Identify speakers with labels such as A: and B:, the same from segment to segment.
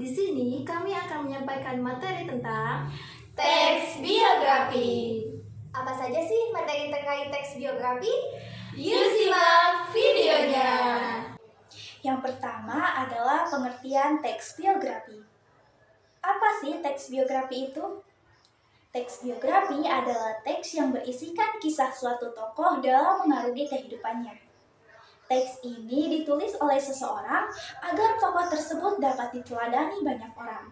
A: Di sini kami akan menyampaikan materi tentang
B: Teks biografi.
C: Apa saja sih materi terkait teks biografi?
B: Yuk simak videonya.
D: Yang pertama adalah pengertian teks biografi. Apa sih teks biografi itu? Teks biografi adalah teks yang berisikan kisah suatu tokoh dalam mengarungi kehidupannya. Teks ini ditulis oleh seseorang agar tokoh tersebut dapat diteladani banyak orang.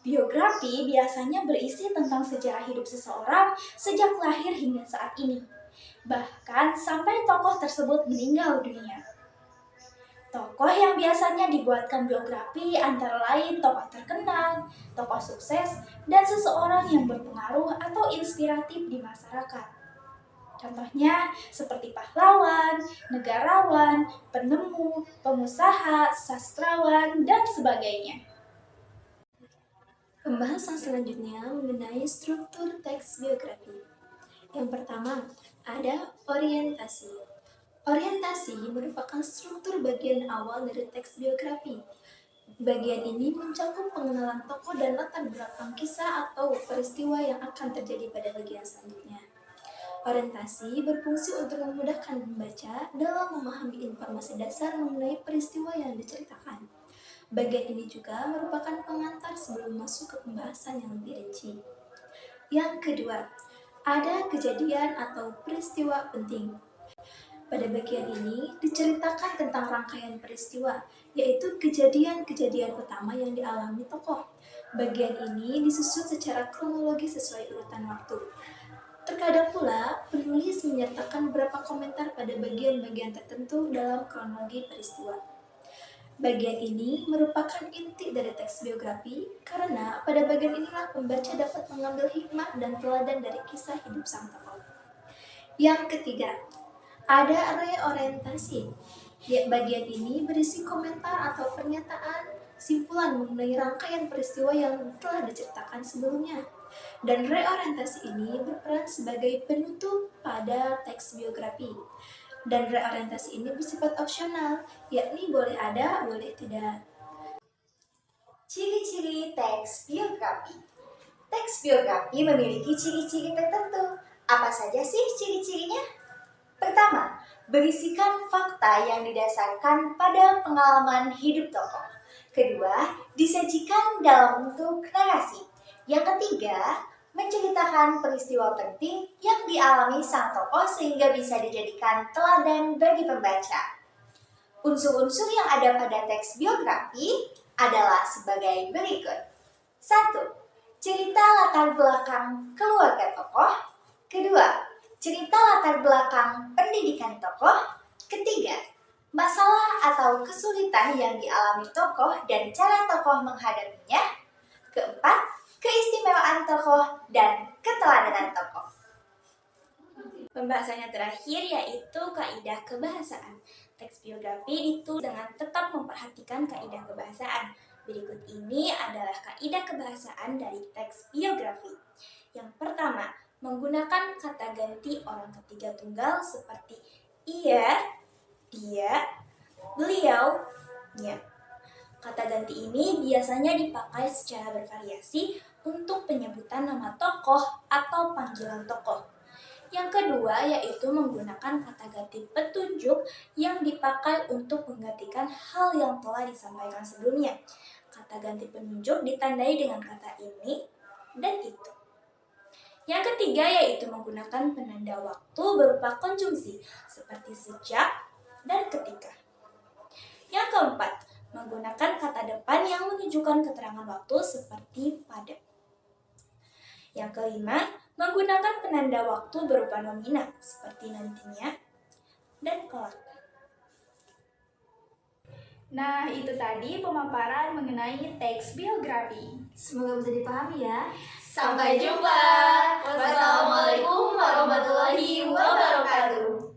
D: Biografi biasanya berisi tentang sejarah hidup seseorang sejak lahir hingga saat ini, bahkan sampai tokoh tersebut meninggal dunia. Tokoh yang biasanya dibuatkan biografi antara lain tokoh terkenal, tokoh sukses, dan seseorang yang berpengaruh atau inspiratif di masyarakat. Contohnya seperti pahlawan, negarawan, penemu, pengusaha, sastrawan, dan sebagainya.
A: pembahasan selanjutnya mengenai struktur teks biografi. Yang pertama, ada orientasi. Orientasi merupakan struktur bagian awal dari teks biografi. Bagian ini mencakup pengenalan tokoh dan latar belakang kisah atau peristiwa yang akan terjadi pada bagian selanjutnya. Orientasi berfungsi untuk memudahkan pembaca dalam memahami informasi dasar mengenai peristiwa yang diceritakan. Bagian ini juga merupakan pengantar sebelum masuk ke pembahasan yang lebih rinci. Yang kedua, ada kejadian atau peristiwa penting. Pada bagian ini diceritakan tentang rangkaian peristiwa, yaitu kejadian-kejadian utama yang dialami tokoh. Bagian ini disusun secara kronologis sesuai urutan waktu. Terkadang pula, penulis menyertakan beberapa komentar pada bagian-bagian tertentu dalam kronologi peristiwa. Bagian ini merupakan inti dari teks biografi karena pada bagian inilah pembaca dapat mengambil hikmah dan teladan dari kisah hidup sang tokoh. Yang ketiga, ada reorientasi. Bagian ini berisi komentar atau pernyataan simpulan mengenai rangkaian peristiwa yang telah diceritakan sebelumnya. Dan reorientasi ini berperan sebagai penutup pada teks biografi. Dan reorientasi ini bersifat opsional, yakni boleh ada, boleh tidak.
C: Ciri-ciri teks biografi. Teks biografi memiliki ciri-ciri tertentu. Apa saja sih ciri-cirinya? Pertama, berisikan fakta yang didasarkan pada pengalaman hidup tokoh. Kedua, disajikan dalam bentuk narasi. Yang ketiga, menceritakan peristiwa penting yang dialami sang tokoh sehingga bisa dijadikan teladan bagi pembaca. Unsur-unsur yang ada pada teks biografi adalah sebagai berikut. 1. Cerita latar belakang keluarga tokoh. Kedua, cerita latar belakang pendidikan tokoh. Ketiga, masalah atau kesulitan yang dialami tokoh dan cara tokoh menghadapinya. Keempat, keistimewaan tokoh dan keteladanan tokoh.
D: Pembahasannya terakhir yaitu kaidah kebahasaan. Teks biografi ditulis dengan tetap memperhatikan kaidah kebahasaan. Berikut ini adalah kaidah kebahasaan dari teks biografi. Yang pertama, menggunakan kata ganti orang ketiga tunggal seperti ia, dia, beliau, nya. Kata ganti ini biasanya dipakai secara bervariasi untuk penyebutan nama tokoh atau panggilan tokoh. Yang kedua yaitu menggunakan kata ganti petunjuk yang dipakai untuk menggantikan hal yang telah disampaikan sebelumnya. Kata ganti penunjuk ditandai dengan kata ini dan itu. Yang ketiga yaitu menggunakan penanda waktu berupa konjungsi seperti sejak dan ketika. Yang keempat, menggunakan kata depan yang menunjukkan keterangan waktu seperti pada. Yang kelima, menggunakan penanda waktu berupa nomina seperti nantinya dan kelak.
B: Nah, itu tadi pemaparan mengenai teks biografi.
A: Semoga bisa dipahami ya.
B: Sampai jumpa. Wassalamualaikum warahmatullahi wabarakatuh.